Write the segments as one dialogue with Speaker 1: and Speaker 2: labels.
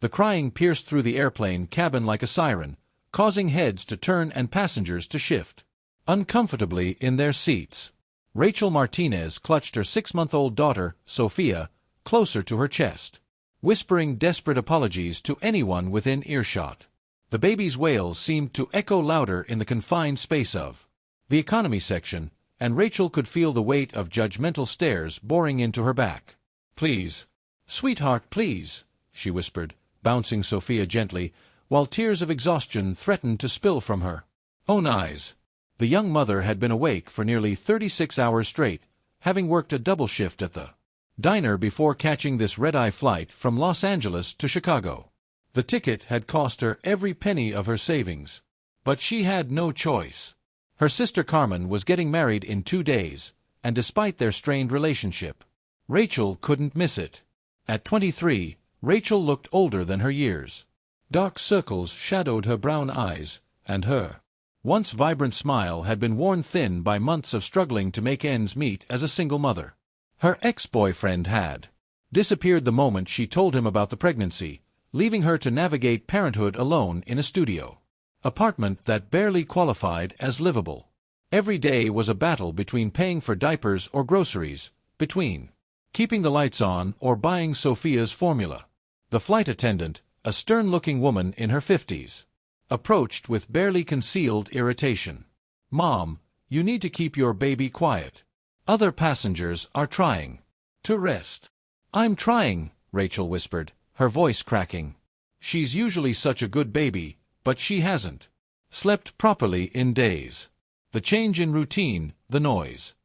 Speaker 1: The crying pierced through the airplane cabin like a siren, causing heads to turn and passengers to shift uncomfortably in their seats. Rachel Martinez clutched her 6-month-old daughter, Sophia, closer to her chest, whispering desperate apologies to anyone within earshot. The baby's wails seemed to echo louder in the confined space of the economy section, and Rachel could feel the weight of judgmental stares boring into her back. "Please, sweetheart, please," she whispered, bouncing Sophia gently, while tears of exhaustion threatened to spill from her own eyes. The young mother had been awake for nearly 36 hours straight, having worked a double shift at the diner before catching this red-eye flight from Los Angeles to Chicago. The ticket had cost her every penny of her savings. But she had no choice. Her sister Carmen was getting married in 2 days, and despite their strained relationship, Rachel couldn't miss it. At 23, Rachel looked older than her years. Dark circles shadowed her brown eyes, and her once vibrant smile had been worn thin by months of struggling to make ends meet as a single mother. Her ex-boyfriend had disappeared the moment she told him about the pregnancy, leaving her to navigate parenthood alone in a studio apartment that barely qualified as livable. Every day was a battle between paying for diapers or groceries, between keeping the lights on or buying Sophia's formula. The flight attendant, a stern-looking woman in her 50s, approached with barely concealed irritation. "Mom, you need to keep your baby quiet. Other passengers are trying to rest." "I'm trying," Rachel whispered, her voice cracking. She's usually such a good baby, but she hasn't slept properly in days. The change in routine, the noise.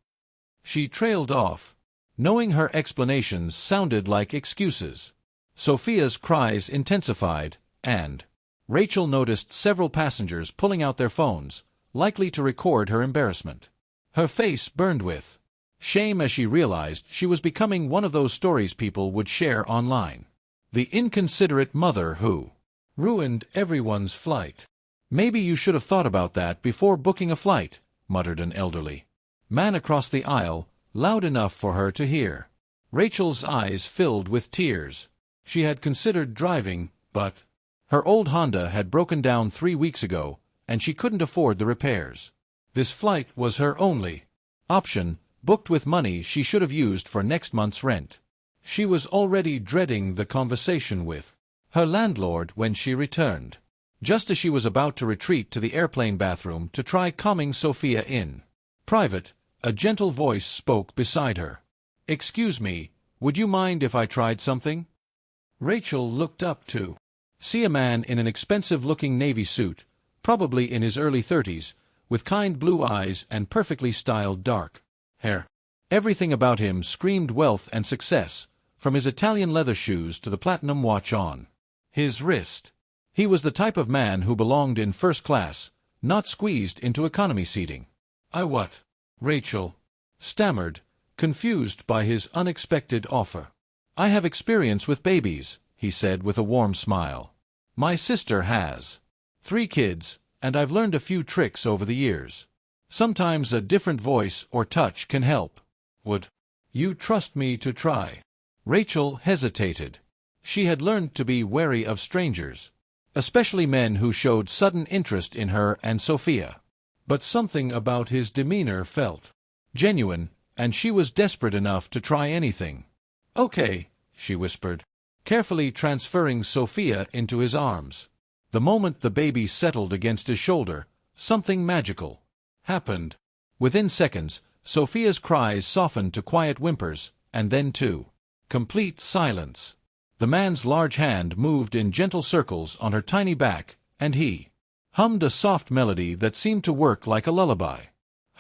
Speaker 1: She trailed off, knowing her explanations sounded like excuses. Sophia's cries intensified, and Rachel noticed several passengers pulling out their phones, likely to record her embarrassment. Her face burned with shame as she realized she was becoming one of those stories people would share online. The inconsiderate mother who ruined everyone's flight. "Maybe you should have thought about that before booking a flight," muttered an elderly man across the aisle, loud enough for her to hear. Rachel's eyes filled with tears. She had considered driving, but her old Honda had broken down 3 weeks ago, and she couldn't afford the repairs. This flight was her only option, booked with money she should have used for next month's rent. She was already dreading the conversation with her landlord when she returned. Just as she was about to retreat to the airplane bathroom to try calming Sophia in private, a gentle voice spoke beside her. "Excuse me, would you mind if I tried something?" Rachel looked up to see a man in an expensive-looking navy suit, probably in his early 30s, with kind blue eyes and perfectly styled dark hair. Everything about him screamed wealth and success, from his Italian leather shoes to the platinum watch on his wrist. He was the type of man who belonged in first class, not squeezed into economy seating. What?" Rachel stammered, confused by his unexpected offer. "I have experience with babies," he said with a warm smile. "My sister has 3 kids, and I've learned a few tricks over the years. Sometimes a different voice or touch can help. Would you trust me to try?" Rachel hesitated. She had learned to be wary of strangers, especially men who showed sudden interest in her and Sophia. But something about his demeanor felt genuine, and she was desperate enough to try anything. "Okay," she whispered, carefully transferring Sophia into his arms. The moment the baby settled against his shoulder, something magical happened. Within seconds, Sophia's cries softened to quiet whimpers, and then to complete silence. The man's large hand moved in gentle circles on her tiny back, and he hummed a soft melody that seemed to work like a lullaby.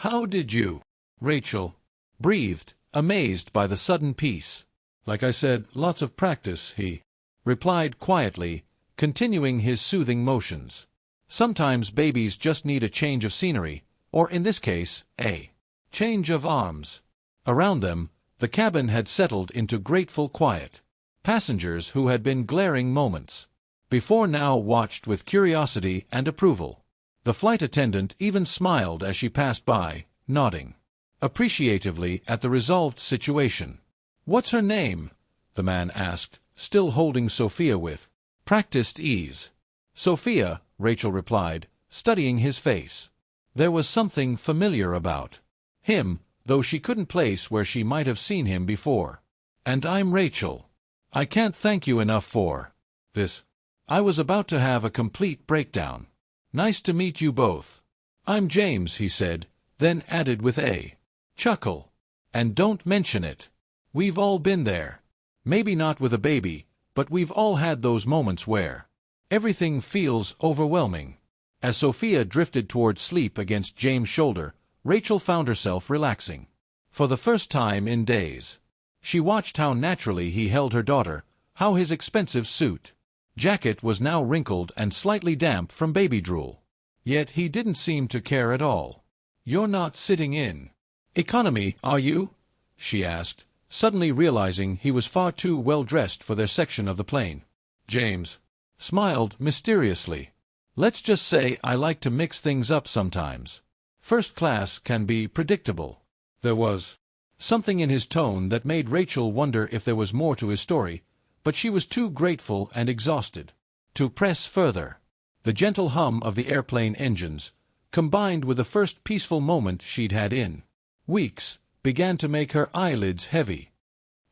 Speaker 1: "How did you?" Rachel breathed, amazed by the sudden peace. "Like I said, lots of practice," he replied quietly, continuing his soothing motions. Sometimes babies just need a change of scenery, or in this case, a change of arms. Around them, the cabin had settled into grateful quiet. Passengers who had been glaring moments before now watched with curiosity and approval. The flight attendant even smiled as she passed by, nodding appreciatively at the resolved situation. "What's her name?" the man asked, still holding Sophia with Practiced ease. Sophia, Rachel replied, studying his face. There was something familiar about him, though she couldn't place where she might have seen him before. And I'm Rachel. I can't thank you enough for this. I was about to have a complete breakdown. Nice to meet you both. I'm James, he said, then added with a chuckle. And don't mention it. We've all been there. Maybe not with a baby, but we've all had those moments where everything feels overwhelming. As Sophia drifted toward sleep against James' shoulder, Rachel found herself relaxing. For the first time in days. She watched how naturally he held her daughter, how his expensive suit jacket was now wrinkled and slightly damp from baby drool. Yet he didn't seem to care at all. "You're not sitting in economy, are you?" she asked, suddenly realizing he was far too well dressed for their section of the plane. James smiled mysteriously. "Let's just say I like to mix things up sometimes. First class can be predictable." There was something in his tone that made Rachel wonder if there was more to his story, but she was too grateful and exhausted to press further. The gentle hum of the airplane engines, combined with the first peaceful moment she'd had in weeks, began to make her eyelids heavy.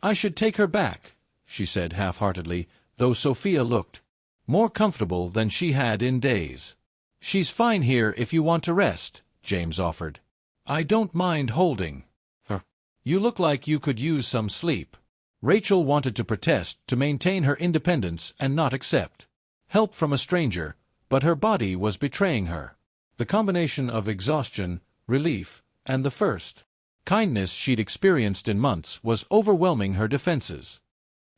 Speaker 1: "I should take her back," she said half-heartedly, though Sophia looked more comfortable than she had in days. "She's fine here if you want to rest," James offered. "I don't mind holding her. You look like you could use some sleep." Rachel wanted to protest, to maintain her independence and not accept help from a stranger, but her body was betraying her. The combination of exhaustion, relief, and the first kindness she'd experienced in months was overwhelming her defenses.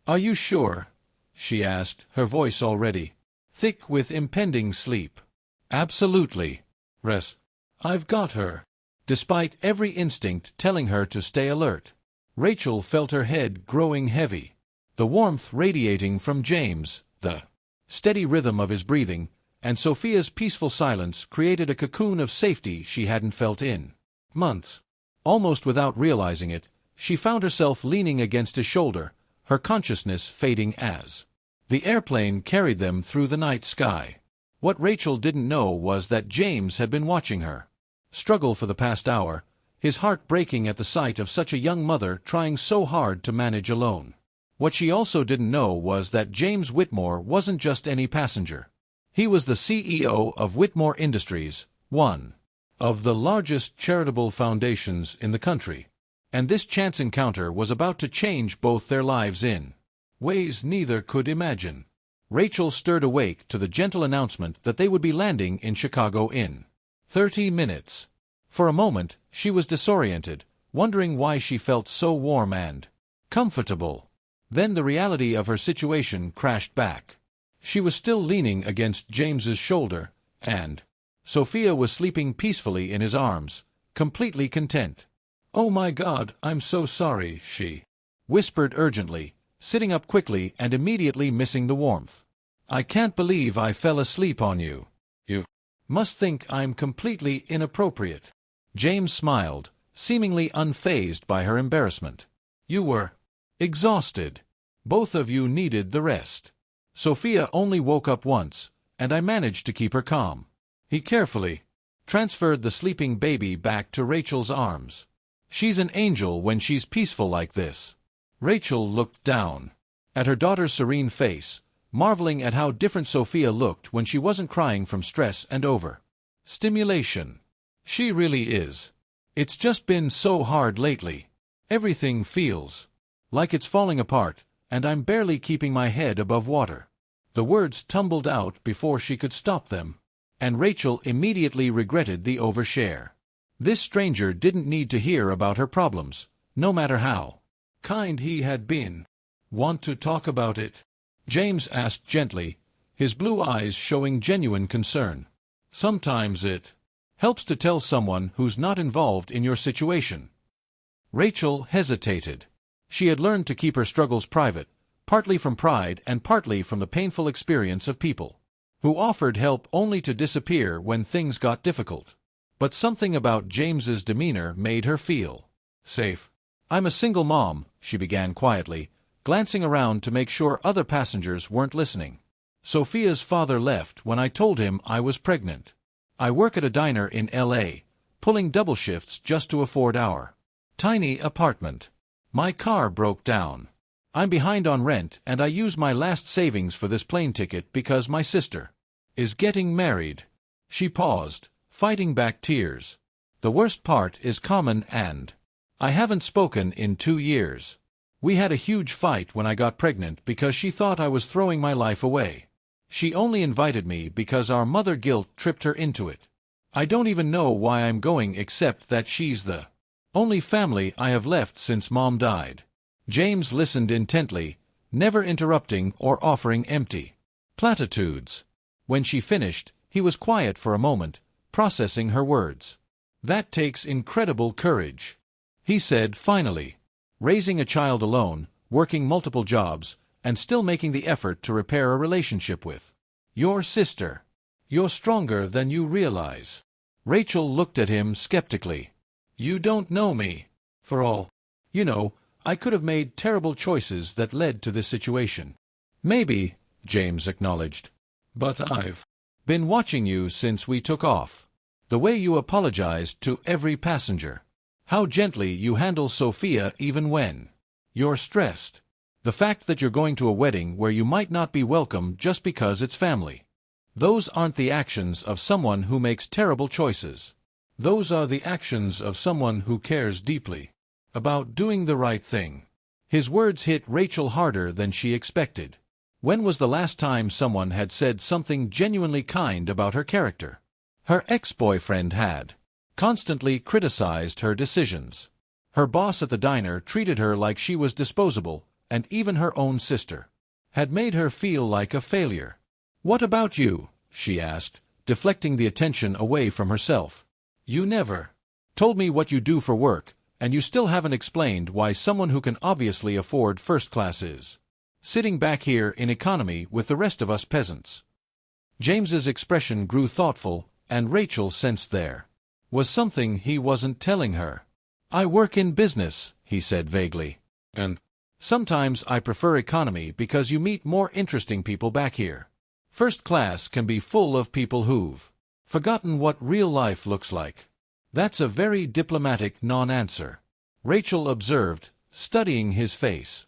Speaker 1: "Are you sure?" she asked, her voice already thick with impending sleep. "Absolutely. Res. I've got her." Despite every instinct telling her to stay alert, Rachel felt her head growing heavy. The warmth radiating from James, the steady rhythm of his breathing, and Sophia's peaceful silence created a cocoon of safety she hadn't felt in months. Almost without realizing it, she found herself leaning against his shoulder, her consciousness fading as the airplane carried them through the night sky. What Rachel didn't know was that James had been watching her struggle for the past hour, his heart breaking at the sight of such a young mother trying so hard to manage alone. What she also didn't know was that James Whitmore wasn't just any passenger. He was the CEO of Whitmore Industries, one of the largest charitable foundations in the country. And this chance encounter was about to change both their lives in ways neither could imagine. Rachel stirred awake to the gentle announcement that they would be landing in Chicago in 30 minutes. For a moment, she was disoriented, wondering why she felt so warm and comfortable. Then the reality of her situation crashed back. She was still leaning against James's shoulder, and Sophia was sleeping peacefully in his arms, completely content. "Oh my God, I'm so sorry," she whispered urgently, sitting up quickly and immediately missing the warmth. "I can't believe I fell asleep on you. You must think I'm completely inappropriate." James smiled, seemingly unfazed by her embarrassment. "You were exhausted. Both of you needed the rest. Sophia only woke up once, and I managed to keep her calm." He carefully transferred the sleeping baby back to Rachel's arms. "She's an angel when she's peaceful like this." Rachel looked down at her daughter's serene face, marveling at how different Sophia looked when she wasn't crying from stress and over-stimulation. "She really is. It's just been so hard lately. Everything feels like it's falling apart, and I'm barely keeping my head above water." The words tumbled out before she could stop them, and Rachel immediately regretted the overshare. This stranger didn't need to hear about her problems, no matter how kind he had been. "Want to talk about it?" James asked gently, his blue eyes showing genuine concern. "Sometimes it helps to tell someone who's not involved in your situation." Rachel hesitated. She had learned to keep her struggles private, partly from pride and partly from the painful experience of people who offered help only to disappear when things got difficult. But something about James's demeanor made her feel safe. "I'm a single mom," she began quietly, glancing around to make sure other passengers weren't listening. Sophia's father left when I told him I was pregnant. I work at a diner in L.A., pulling double shifts just to afford our tiny apartment. My car broke down. I'm behind on rent and I use my last savings for this plane ticket because my sister is getting married. She paused, fighting back tears. The worst part is Common and I haven't spoken in 2 years. We had a huge fight when I got pregnant because she thought I was throwing my life away. She only invited me because our mother guilt tripped her into it. I don't even know why I'm going except that she's the only family I have left since Mom died. James listened intently, never interrupting or offering empty platitudes. When she finished, he was quiet for a moment, processing her words. "That takes incredible courage," he said finally. "Raising a child alone, working multiple jobs, and still making the effort to repair a relationship with your sister. You're stronger than you realize." Rachel looked at him skeptically. "You don't know me. For all you know, I could have made terrible choices that led to this situation." "Maybe," James acknowledged. "But I've been watching you since we took off. The way you apologized to every passenger. How gently you handle Sophia even when you're stressed. The fact that you're going to a wedding where you might not be welcome just because it's family. Those aren't the actions of someone who makes terrible choices. Those are the actions of someone who cares deeply about doing the right thing." His words hit Rachel harder than she expected. When was the last time someone had said something genuinely kind about her character? Her ex-boyfriend had constantly criticized her decisions. Her boss at the diner treated her like she was disposable, and even her own sister had made her feel like a failure. "What about you?" she asked, deflecting the attention away from herself. "You never told me what you do for work, and you still haven't explained why someone who can obviously afford first class is sitting back here in economy with the rest of us peasants." James's expression grew thoughtful, and Rachel sensed there was something he wasn't telling her. "I work in business," he said vaguely. "And sometimes I prefer economy because you meet more interesting people back here. First class can be full of people who've forgotten what real life looks like." "That's a very diplomatic non-answer," Rachel observed, studying his face.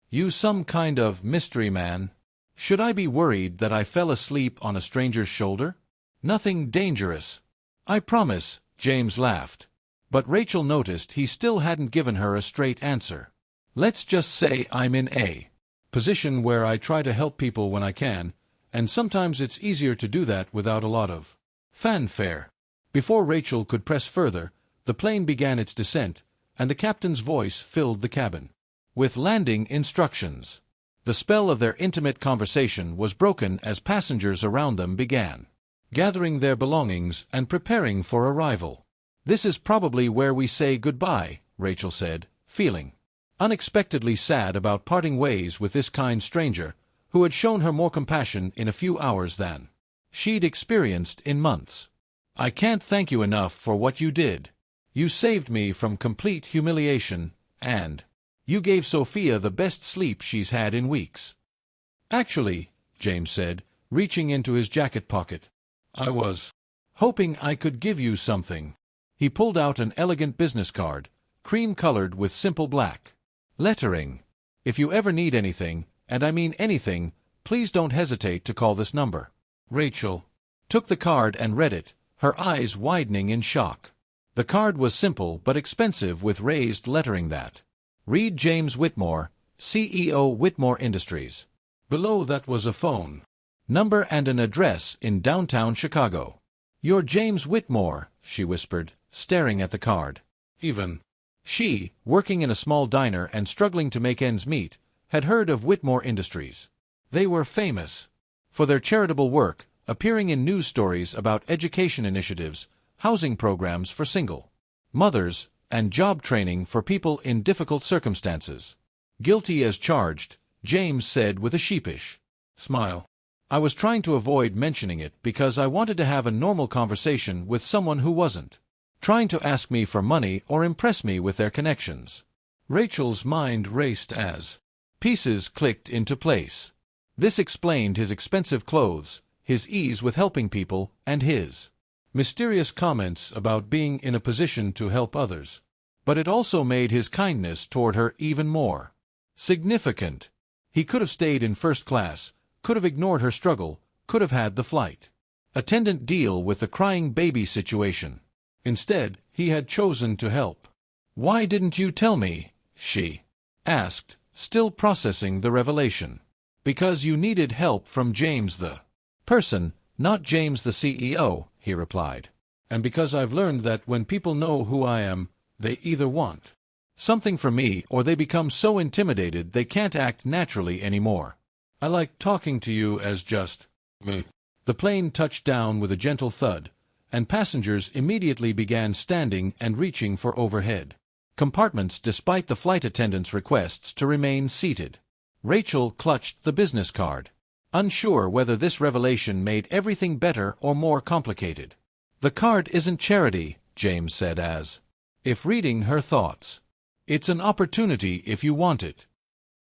Speaker 1: You some kind of mystery man? Should I be worried that I fell asleep on a stranger's shoulder?" "Nothing dangerous. I promise," James laughed. But Rachel noticed he still hadn't given her a straight answer. "Let's just say I'm in a position where I try to help people when I can, and sometimes it's easier to do that without a lot of fanfare." Before Rachel could press further, the plane began its descent, and the captain's voice filled the cabin with landing instructions. The spell of their intimate conversation was broken as passengers around them began gathering their belongings and preparing for arrival. "This is probably where we say goodbye," Rachel said, feeling unexpectedly sad about parting ways with this kind stranger, who had shown her more compassion in a few hours than she'd experienced in months. "I can't thank you enough for what you did. You saved me from complete humiliation, and you gave Sophia the best sleep she's had in weeks." "Actually," James said, reaching into his jacket pocket, "I was hoping I could give you something." He pulled out an elegant business card, cream-colored with simple black lettering. "If you ever need anything, and I mean anything, please don't hesitate to call this number." Rachel took the card and read it, her eyes widening in shock. The card was simple but expensive, with raised lettering that read James Whitmore, CEO, Whitmore Industries. Below that was a phone number and an address in downtown Chicago. "You're James Whitmore," she whispered, staring at the card. Even she, working in a small diner and struggling to make ends meet, had heard of Whitmore Industries. They were famous for their charitable work, appearing in news stories about education initiatives, housing programs for single mothers, and job training for people in difficult circumstances. "Guilty as charged," James said with a sheepish smile. "I was trying to avoid mentioning it because I wanted to have a normal conversation with someone who wasn't trying to ask me for money or impress me with their connections." Rachel's mind raced as pieces clicked into place. This explained his expensive clothes, his ease with helping people, and his mysterious comments about being in a position to help others. But it also made his kindness toward her even more significant. He could have stayed in first class, could have ignored her struggle, could have had the flight attendant deal with the crying baby situation. Instead, he had chosen to help. "Why didn't you tell me?" she asked, still processing the revelation. "Because you needed help from James the person, not James the CEO," he replied. "And because I've learned that when people know who I am, they either want something from me or they become so intimidated they can't act naturally anymore. I like talking to you as just me." The plane touched down with a gentle thud, and passengers immediately began standing and reaching for overhead compartments despite the flight attendant's requests to remain seated. Rachel clutched the business card, unsure whether this revelation made everything better or more complicated. "The card isn't charity," James said as if reading her thoughts. "It's an opportunity if you want it."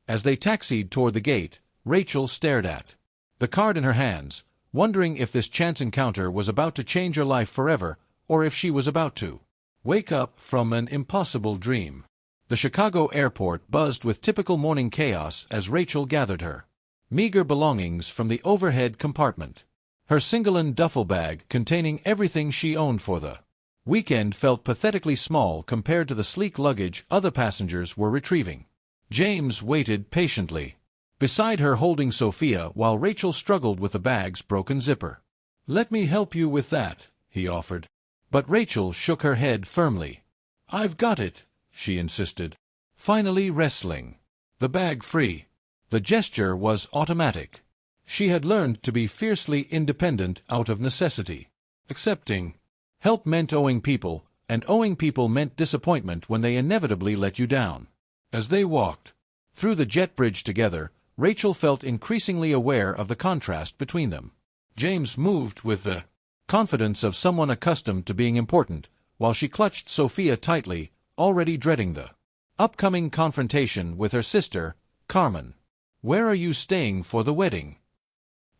Speaker 1: As they taxied toward the gate, Rachel stared at the card in her hands, wondering if this chance encounter was about to change her life forever, or if she was about to wake up from an impossible dream. The Chicago airport buzzed with typical morning chaos as Rachel gathered her meager belongings from the overhead compartment. Her single-in duffel bag containing everything she owned for the weekend felt pathetically small compared to the sleek luggage other passengers were retrieving. James waited patiently beside her, holding Sophia while Rachel struggled with the bag's broken zipper. "Let me help you with that," he offered. But Rachel shook her head firmly. "I've got it," she insisted, finally wrestling the bag free. The gesture was automatic. She had learned to be fiercely independent out of necessity. Accepting help meant owing people, and owing people meant disappointment when they inevitably let you down. As they walked through the jet bridge together, Rachel felt increasingly aware of the contrast between them. James moved with the confidence of someone accustomed to being important, while she clutched Sophia tightly, already dreading the upcoming confrontation with her sister, Carmen. "Where are you staying for the wedding?"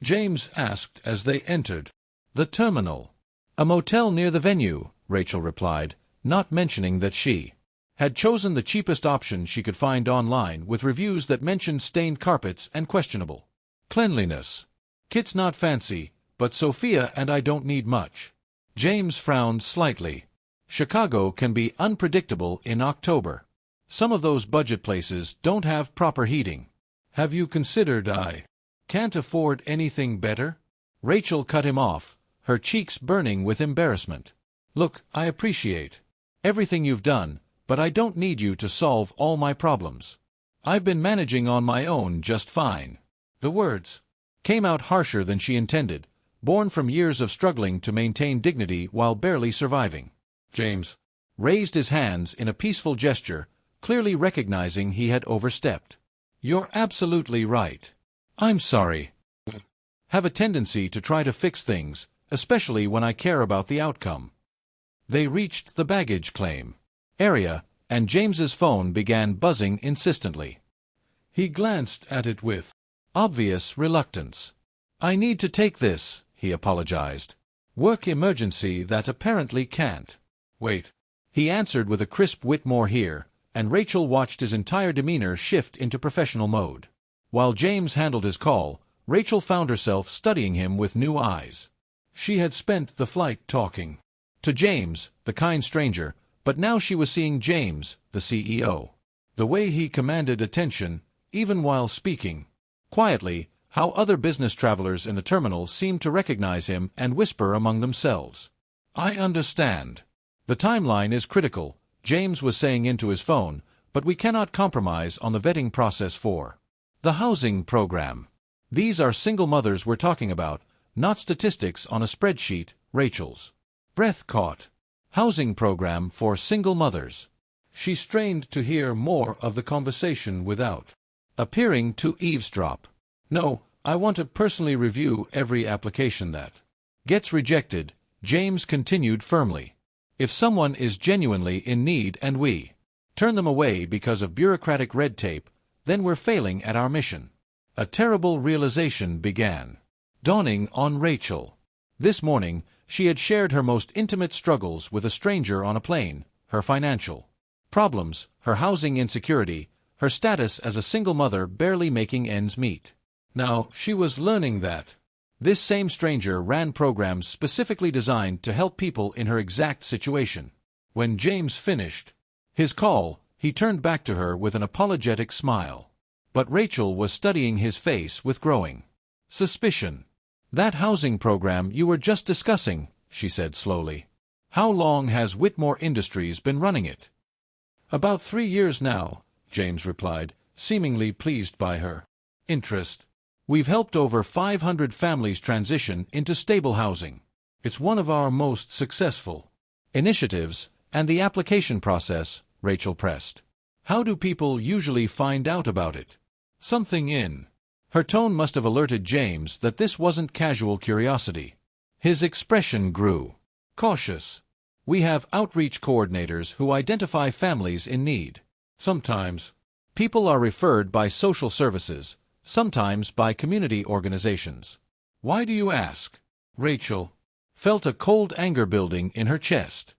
Speaker 1: James asked as they entered the terminal. "A motel near the venue," Rachel replied, not mentioning that she had chosen the cheapest option she could find online with reviews that mentioned stained carpets and questionable cleanliness. "Kit's not fancy, but Sophia and I don't need much." James frowned slightly. Chicago can be unpredictable in October. Some of those budget places don't have proper heating. "Have you considered I can't afford anything better?" Rachel cut him off, her cheeks burning with embarrassment. "Look, I appreciate everything you've done, but I don't need you to solve all my problems. I've been managing on my own just fine." The words came out harsher than she intended, born from years of struggling to maintain dignity while barely surviving. James raised his hands in a peaceful gesture, clearly recognizing he had overstepped. "You're absolutely right. I'm sorry. Have a tendency to try to fix things, especially when I care about the outcome." They reached the baggage claim area, and James's phone began buzzing insistently. He glanced at it with obvious reluctance. "I need to take this," he apologized. "Work emergency that apparently can't wait," he answered with a crisp "Whitmore here," and Rachel watched his entire demeanor shift into professional mode. While James handled his call, Rachel found herself studying him with new eyes. She had spent the flight talking to James, the kind stranger, but now she was seeing James, the CEO. The way he commanded attention, even while speaking quietly, how other business travelers in the terminal seemed to recognize him and whisper among themselves. "I understand. The timeline is critical," James was saying into his phone, "but we cannot compromise on the vetting process for the housing program. These are single mothers we're talking about, not statistics on a spreadsheet." Rachel's breath caught. Housing program for single mothers. She strained to hear more of the conversation without appearing to eavesdrop. "No, I want to personally review every application that gets rejected," James continued firmly. "If someone is genuinely in need and we turn them away because of bureaucratic red tape, then we're failing at our mission." A terrible realization began dawning on Rachel. This morning, she had shared her most intimate struggles with a stranger on a plane, her financial problems, her housing insecurity, her status as a single mother barely making ends meet. Now, she was learning that this same stranger ran programs specifically designed to help people in her exact situation. When James finished his call, he turned back to her with an apologetic smile. But Rachel was studying his face with growing suspicion. "That housing program you were just discussing," she said slowly. "How long has Whitmore Industries been running it?" "About 3 years now," James replied, seemingly pleased by her interest. "We've helped over 500 families transition into stable housing. It's one of our most successful initiatives, and the application process," Rachel pressed. "How do people usually find out about it?" Something in her tone must have alerted James that this wasn't casual curiosity. His expression grew cautious. "We have outreach coordinators who identify families in need. Sometimes people are referred by social services, sometimes by community organizations." "Why do you ask?" Rachel felt a cold anger building in her chest.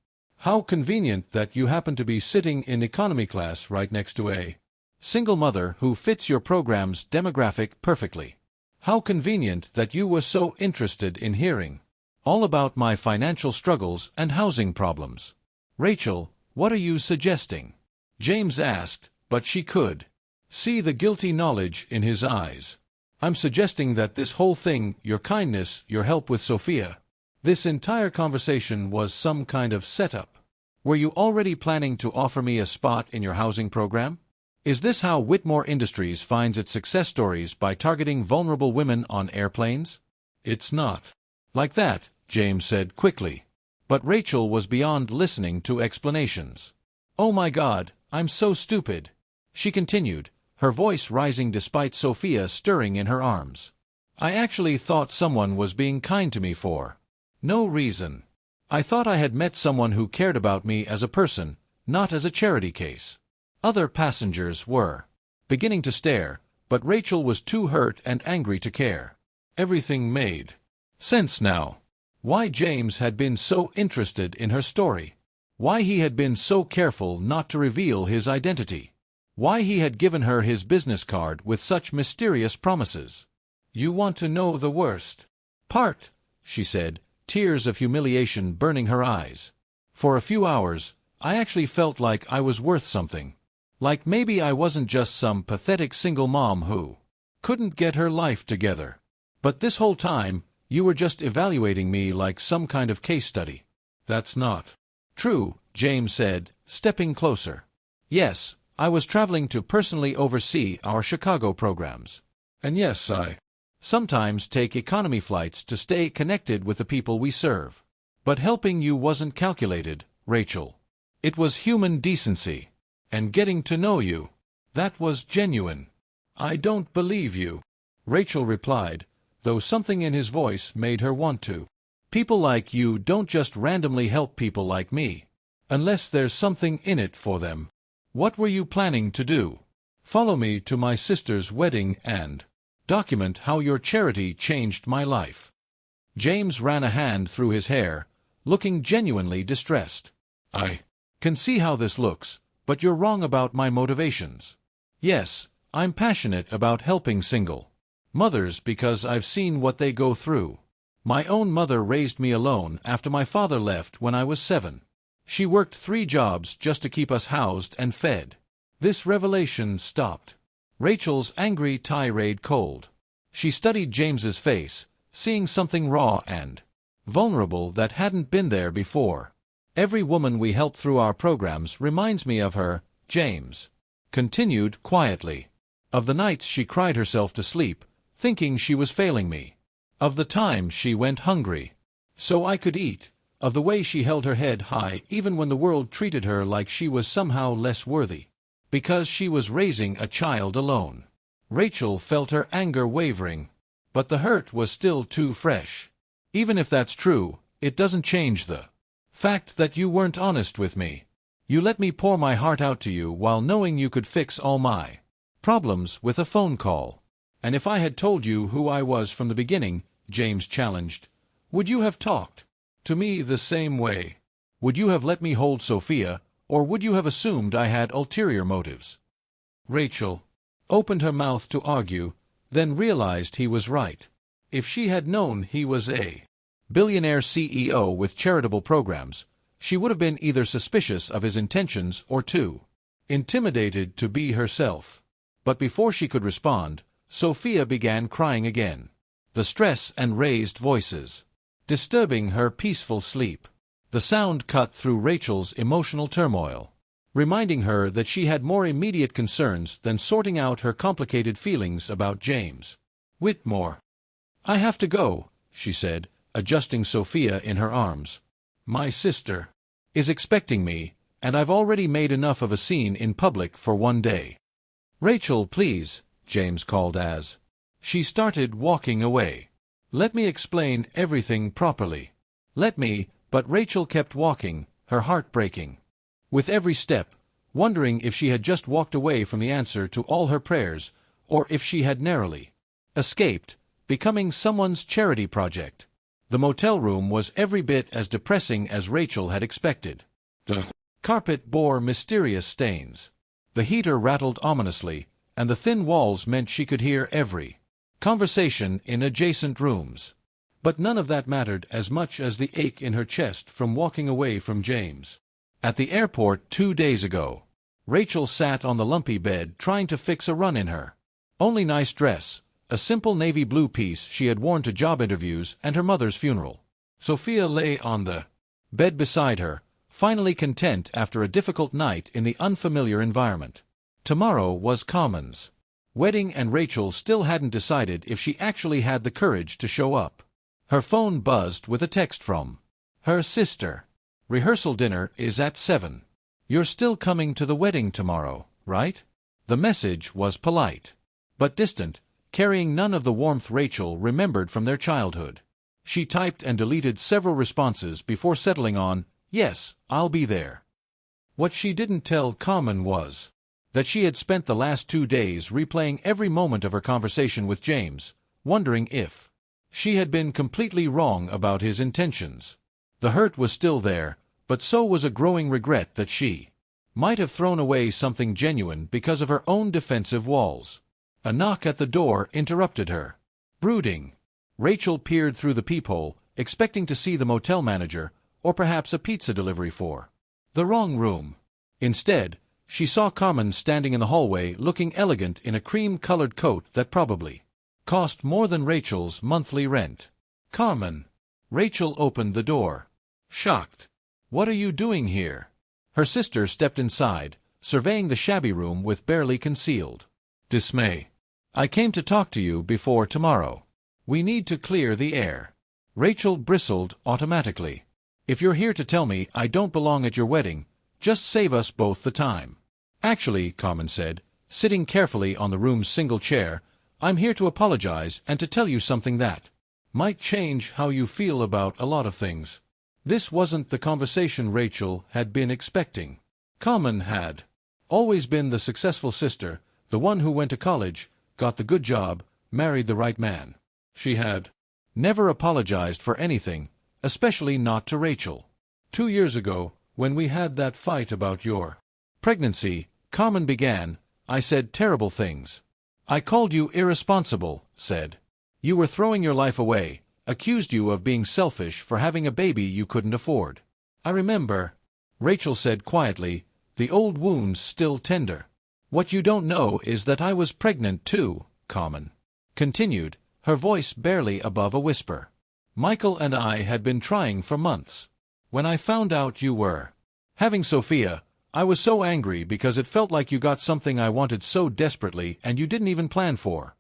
Speaker 1: "How convenient that you happen to be sitting in economy class right next to a single mother who fits your program's demographic perfectly. How convenient that you were so interested in hearing all about my financial struggles and housing problems." "Rachel, what are you suggesting?" James asked, but she could see the guilty knowledge in his eyes. "I'm suggesting that this whole thing, your kindness, your help with Sophia, this entire conversation was some kind of setup. Were you already planning to offer me a spot in your housing program? Is this how Whitmore Industries finds its success stories, by targeting vulnerable women on airplanes?" "It's not like that," James said quickly. But Rachel was beyond listening to explanations. "Oh my God, I'm so stupid," she continued, her voice rising despite Sophia stirring in her arms. "I actually thought someone was being kind to me for no reason. I thought I had met someone who cared about me as a person, not as a charity case." Other passengers were beginning to stare, but Rachel was too hurt and angry to care. Everything made sense now. Why James had been so interested in her story. Why he had been so careful not to reveal his identity. Why he had given her his business card with such mysterious promises. "You want to know the worst part," she said, tears of humiliation burning her eyes. "For a few hours, I actually felt like I was worth something. Like maybe I wasn't just some pathetic single mom who couldn't get her life together. But this whole time, you were just evaluating me like some kind of case study." "That's not true," James said, stepping closer. "Yes, I was traveling to personally oversee our Chicago programs. And yes, I sometimes take economy flights to stay connected with the people we serve. But helping you wasn't calculated, Rachel. It was human decency. And getting to know you. That was genuine." "I don't believe you," Rachel replied, though something in his voice made her want to. "People like you don't just randomly help people like me, unless there's something in it for them. What were you planning to do? Follow me to my sister's wedding and document how your charity changed my life?" James ran a hand through his hair, looking genuinely distressed. "I can see how this looks, but you're wrong about my motivations. Yes, I'm passionate about helping single mothers because I've seen what they go through. My own mother raised me alone after my father left when I was 7. She worked 3 jobs just to keep us housed and fed." This revelation stopped Rachel's angry tirade cold. She studied James's face, seeing something raw and vulnerable that hadn't been there before. "Every woman we help through our programs reminds me of her," James continued quietly. "Of the nights she cried herself to sleep, thinking she was failing me. Of the times she went hungry so I could eat. Of the way she held her head high even when the world treated her like she was somehow less worthy, because she was raising a child alone." Rachel felt her anger wavering, but the hurt was still too fresh. "Even if that's true, it doesn't change the fact that you weren't honest with me. You let me pour my heart out to you while knowing you could fix all my problems with a phone call. And if I had told you who I was from the beginning, James challenged, would you have talked to me the same way? Would you have let me hold Sophia, or would you have assumed I had ulterior motives? Rachel opened her mouth to argue, then realized he was right. If she had known he was a billionaire CEO with charitable programs, she would have been either suspicious of his intentions or too intimidated to be herself. But before she could respond, Sophia began crying again. The stress and raised voices disturbing her peaceful sleep. The sound cut through Rachel's emotional turmoil, reminding her that she had more immediate concerns than sorting out her complicated feelings about James Whitmore. I have to go, she said, adjusting Sophia in her arms. My sister is expecting me, and I've already made enough of a scene in public for one day. Rachel, please, James called as she started walking away. Let me explain everything properly. Let me, but Rachel kept walking, her heart breaking. With every step, wondering if she had just walked away from the answer to all her prayers, or if she had narrowly escaped, becoming someone's charity project. The motel room was every bit as depressing as Rachel had expected. The carpet bore mysterious stains. The heater rattled ominously, and the thin walls meant she could hear every conversation in adjacent rooms. But none of that mattered as much as the ache in her chest from walking away from James. At the airport 2 days ago, Rachel sat on the lumpy bed trying to fix a run in her only nice dress, a simple navy blue piece she had worn to job interviews and her mother's funeral. Sophia lay on the bed beside her, finally content after a difficult night in the unfamiliar environment. Tomorrow was Carmen's wedding, and Rachel still hadn't decided if she actually had the courage to show up. Her phone buzzed with a text from her sister. Rehearsal dinner is at 7. You're still coming to the wedding tomorrow, right? The message was polite, but distant, carrying none of the warmth Rachel remembered from their childhood. She typed and deleted several responses before settling on, yes, I'll be there. What she didn't tell Carmen was that she had spent the last 2 days replaying every moment of her conversation with James, wondering if she had been completely wrong about his intentions. The hurt was still there, but so was a growing regret that she might have thrown away something genuine because of her own defensive walls. A knock at the door interrupted her brooding. Rachel peered through the peephole, expecting to see the motel manager, or perhaps a pizza delivery for the wrong room. Instead, she saw Carmen standing in the hallway looking elegant in a cream-colored coat that probably cost more than Rachel's monthly rent. Carmen. Rachel opened the door, shocked. What are you doing here? Her sister stepped inside, surveying the shabby room with barely concealed dismay. I came to talk to you before tomorrow. We need to clear the air. Rachel bristled automatically. If you're here to tell me I don't belong at your wedding, just save us both the time. Actually, Carmen said, sitting carefully on the room's single chair, I'm here to apologize and to tell you something that might change how you feel about a lot of things. This wasn't the conversation Rachel had been expecting. Carmen had always been the successful sister, the one who went to college, got the good job, married the right man. She had never apologized for anything, especially not to Rachel. 2 years ago, when we had that fight about your pregnancy, Carmen began, I said terrible things. I called you irresponsible, said you were throwing your life away, accused you of being selfish for having a baby you couldn't afford. I remember, Rachel said quietly, the old wounds still tender. What you don't know is that I was pregnant too, Carmen continued, her voice barely above a whisper. Michael and I had been trying for months. When I found out you were having Sophia, I was so angry because it felt like you got something I wanted so desperately and you didn't even plan for.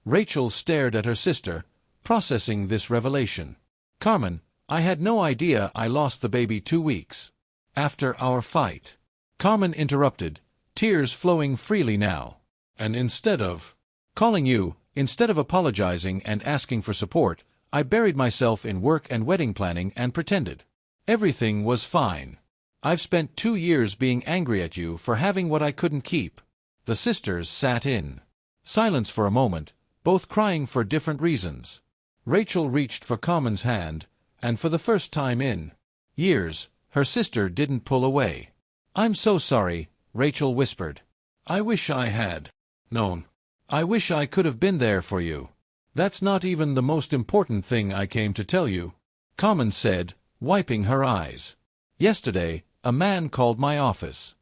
Speaker 1: Rachel stared at her sister, processing this revelation. Carmen, I had no idea I lost the baby 2 weeks after our fight. Carmen interrupted, tears flowing freely now. And instead of calling you, instead of apologizing and asking for support, I buried myself in work and wedding planning and pretended everything was fine. I've spent 2 years being angry at you for having what I couldn't keep. The sisters sat in Silence for a moment, both crying for different reasons. Rachel reached for Carmen's hand, and for the first time in years, her sister didn't pull away. "I'm so sorry," Rachel whispered. "I wish I had known. I wish I could have been there for you." "That's not even the most important thing I came to tell you," Carmen said, wiping her eyes. "Yesterday, a man called my office.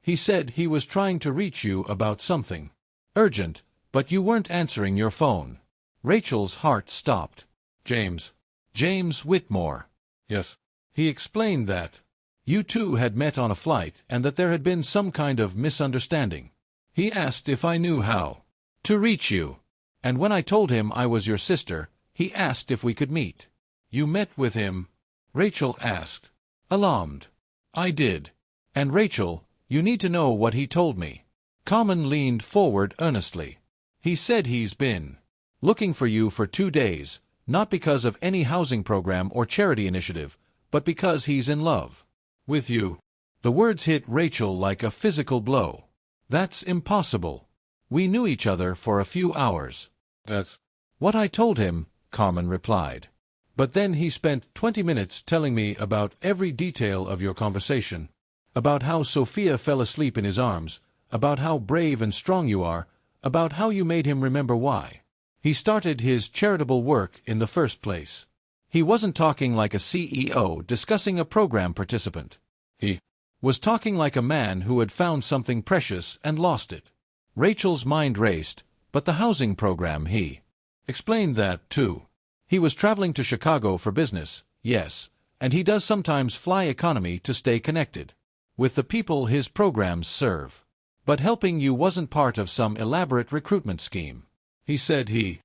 Speaker 1: He said he was trying to reach you about something urgent, but you weren't answering your phone." Rachel's heart stopped. James Whitmore." "Yes." "He explained that you two had met on a flight and that there had been some kind of misunderstanding. He asked if I knew how to reach you. And when I told him I was your sister, he asked if we could meet." "You met with him?" Rachel asked, alarmed. "I did. And Rachel, you need to know what he told me." Carmen leaned forward earnestly. "He said he's been looking for you for 2 days, not because of any housing program or charity initiative, but because he's in love with you." The words hit Rachel like a physical blow. "That's impossible. We knew each other for a few hours." "That's what I told him," Carmen replied. "But then he spent 20 minutes telling me about every detail of your conversation, about how Sophia fell asleep in his arms, about how brave and strong you are, about how you made him remember why he started his charitable work in the first place. He wasn't talking like a CEO discussing a program participant. He was talking like a man who had found something precious and lost it." Rachel's mind raced. "But the housing program, he explained that, too. He was traveling to Chicago for business, yes, and he does sometimes fly economy to stay connected with the people his programs serve. But helping you wasn't part of some elaborate recruitment scheme. He said he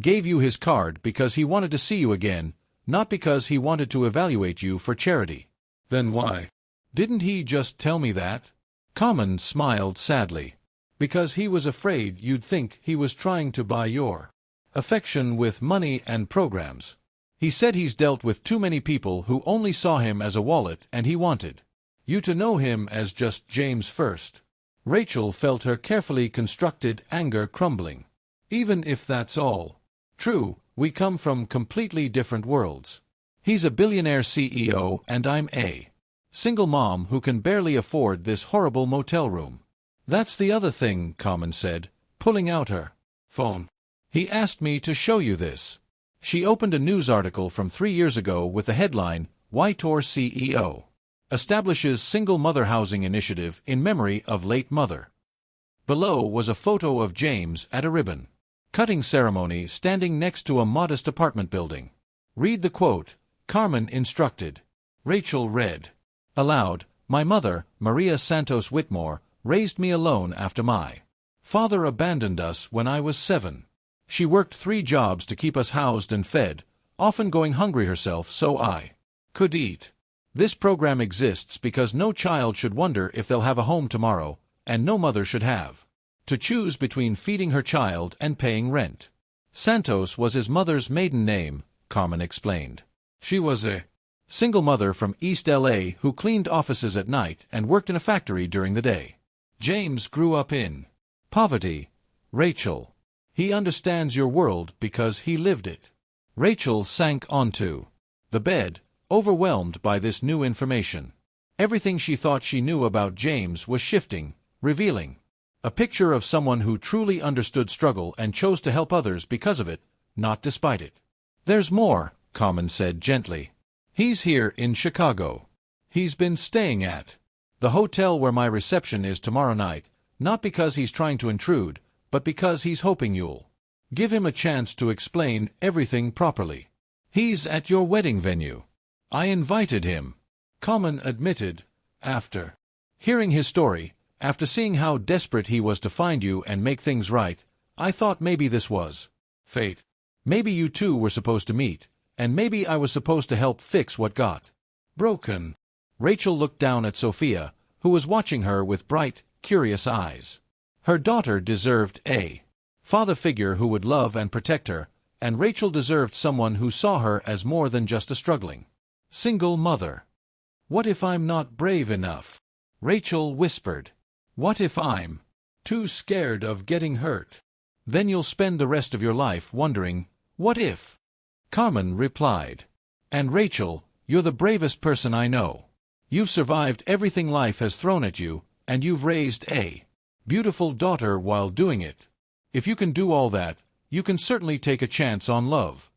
Speaker 1: gave you his card because he wanted to see you again, not because he wanted to evaluate you for charity." "Then why didn't he just tell me that?" Carmen smiled sadly. "Because he was afraid you'd think he was trying to buy your affection with money and programs. He said he's dealt with too many people who only saw him as a wallet, and he wanted you to know him as just James first." Rachel felt her carefully constructed anger crumbling. "Even if that's all true, we come from completely different worlds. He's a billionaire CEO and I'm a single mom who can barely afford this horrible motel room." "That's the other thing," Carmen said, pulling out her phone. "He asked me to show you this." She opened a news article from 3 years ago with the headline, "Whitor CEO establishes single mother housing initiative in memory of late mother." Below was a photo of James at a ribbon-cutting ceremony standing next to a modest apartment building. "Read the quote," Carmen instructed. Rachel read aloud, "My mother, Maria Santos Whitmore, raised me alone after my father abandoned us when I was 7. She worked 3 jobs to keep us housed and fed, often going hungry herself so I could eat. This program exists because no child should wonder if they'll have a home tomorrow, and no mother should have to choose between feeding her child and paying rent." Santos was his mother's maiden name, Carmen explained. She was a single mother from East LA who cleaned offices at night and worked in a factory during the day. "James grew up in poverty, Rachel. He understands your world because he lived it." Rachel sank onto the bed, overwhelmed by this new information. Everything she thought she knew about James was shifting, revealing a picture of someone who truly understood struggle and chose to help others because of it, not despite it. "There's more," Carmen said gently. "He's here in Chicago. He's been staying at the hotel where my reception is tomorrow night, not because he's trying to intrude, but because he's hoping you'll give him a chance to explain everything properly. He's at your wedding venue. I invited him," Carmen admitted, after hearing his story. "After seeing how desperate he was to find you and make things right, I thought maybe this was fate. Maybe you two were supposed to meet, and maybe I was supposed to help fix what got broken." Rachel looked down at Sophia, who was watching her with bright, curious eyes. Her daughter deserved a father figure who would love and protect her, and Rachel deserved someone who saw her as more than just a struggling single mother. "What if I'm not brave enough?" Rachel whispered. "What if I'm too scared of getting hurt?" Then you'll spend the rest of your life wondering, what if? Carmen replied. And Rachel, you're the bravest person I know. You've survived everything life has thrown at you, and you've raised a beautiful daughter while doing it. If you can do all that, you can certainly take a chance on love.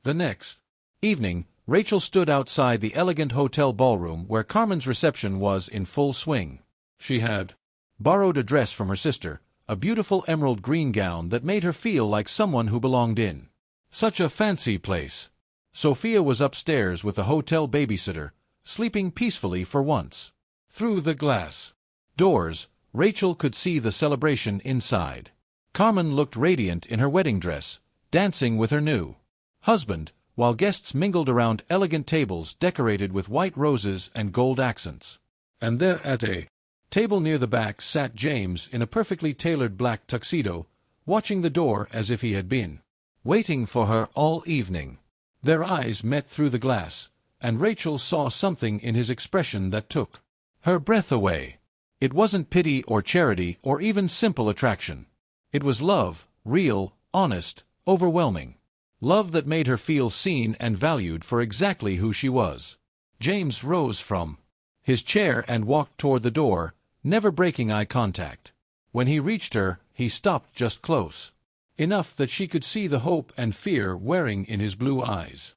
Speaker 1: The next evening, Rachel stood outside the elegant hotel ballroom where Carmen's reception was in full swing. She had borrowed a dress from her sister, a beautiful emerald green gown that made her feel like someone who belonged in such a fancy place. Sophia was upstairs with the hotel babysitter, sleeping peacefully for once. Through the glass doors, Rachel could see the celebration inside. Carmen looked radiant in her wedding dress, dancing with her new husband, while guests mingled around elegant tables decorated with white roses and gold accents. And there at a table near the back sat James in a perfectly tailored black tuxedo, watching the door as if he had been waiting for her all evening. Their eyes met through the glass, and Rachel saw something in his expression that took her breath away. It wasn't pity or charity or even simple attraction. It was love, real, honest, overwhelming. Love that made her feel seen and valued for exactly who she was. James rose from his chair and walked toward the door, never breaking eye contact. When he reached her, he stopped just close enough that she could see the hope and fear wearing in his blue eyes.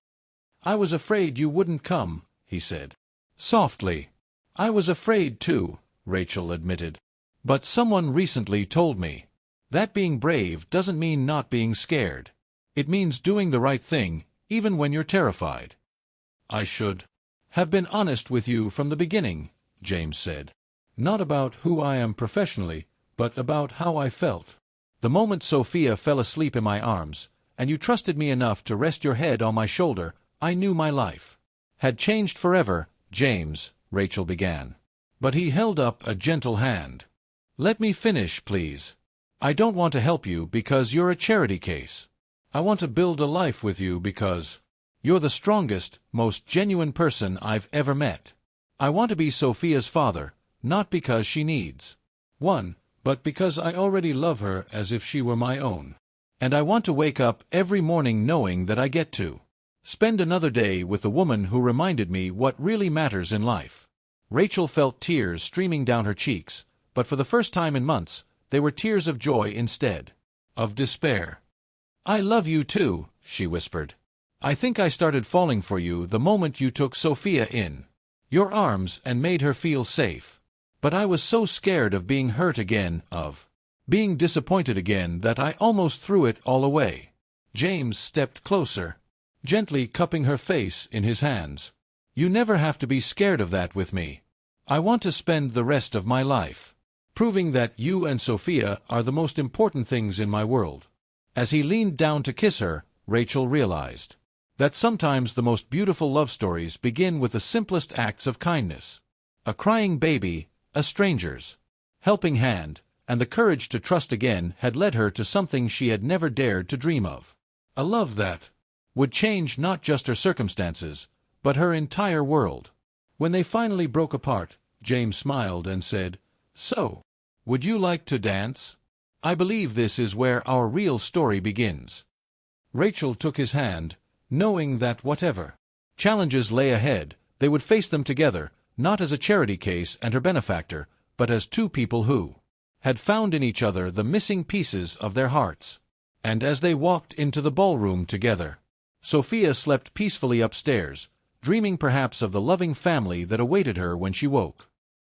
Speaker 1: "I was afraid you wouldn't come," he said softly. "I was afraid too," Rachel admitted. "But someone recently told me that being brave doesn't mean not being scared. It means doing the right thing, even when you're terrified." "I should have been honest with you from the beginning," James said. "Not about who I am professionally, but about how I felt. The moment Sophia fell asleep in my arms, and you trusted me enough to rest your head on my shoulder, I knew my life had changed forever." "James," Rachel began. But he held up a gentle hand. "Let me finish, please. I don't want to help you because you're a charity case. I want to build a life with you because you're the strongest, most genuine person I've ever met. I want to be Sophia's father, not because she needs one, but because I already love her as if she were my own. And I want to wake up every morning knowing that I get to spend another day with the woman who reminded me what really matters in life." Rachel felt tears streaming down her cheeks, but for the first time in months, they were tears of joy instead of despair. "I love you too," she whispered. "I think I started falling for you the moment you took Sophia in your arms and made her feel safe. But I was so scared of being hurt again, of being disappointed again, that I almost threw it all away." James stepped closer, gently cupping her face in his hands. "You never have to be scared of that with me. I want to spend the rest of my life proving that you and Sophia are the most important things in my world." As he leaned down to kiss her, Rachel realized that sometimes the most beautiful love stories begin with the simplest acts of kindness. A crying baby, a stranger's helping hand, and the courage to trust again had led her to something she had never dared to dream of. A love that would change not just her circumstances, but her entire world. When they finally broke apart, James smiled and said, "So, would you like to dance? I believe this is where our real story begins." Rachel took his hand, knowing that whatever challenges lay ahead, they would face them together, not as a charity case and her benefactor, but as two people who had found in each other the missing pieces of their hearts. And as they walked into the ballroom together, Sophia slept peacefully upstairs, dreaming perhaps of the loving family that awaited her when she woke.